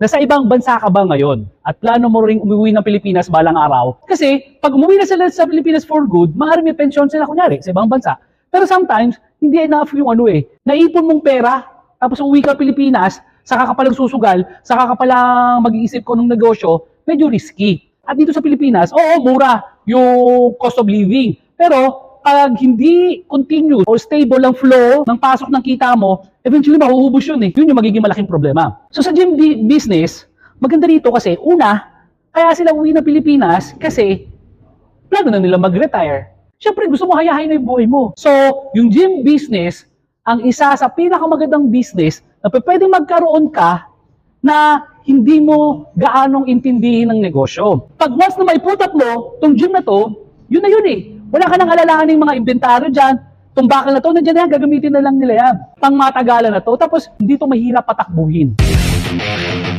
nasa ibang bansa ka ba ngayon at plano mo ring umuwi ng Pilipinas balang araw? Kasi pag umuwi na sila sa Pilipinas for good, maaaring may pensyon sila kunyari sa ibang bansa. Pero sometimes, hindi enough yung naipon mong pera, tapos uwi ka Pilipinas, saka ka palang susugal, saka ka palang mag-iisip ko ng negosyo, medyo risky. At dito sa Pilipinas, oo, mura yung cost of living. Pero pag hindi continue or stable ang flow ng pasok ng kita mo, eventually mahuhubos yun eh. Yun yung magiging malaking problema. So sa gym business, maganda dito kasi, una, kaya sila uwi ng Pilipinas kasi plano na nila mag-retire. Siyempre, gusto mo hayahay na yung buhay mo. So, yung gym business, ang isa sa pinakamagandang business na pwedeng magkaroon ka na hindi mo gaanong intindihin ng negosyo. Pag once na may put up mo, tong gym na to, yun na yun eh. Wala ka nang alalahanin ng mga inventaryo dyan. Itong bakal na to, nandiyan na yan, gagamitin na lang nila yan. Pang matagalan na to, tapos hindi to mahirap patakbuhin.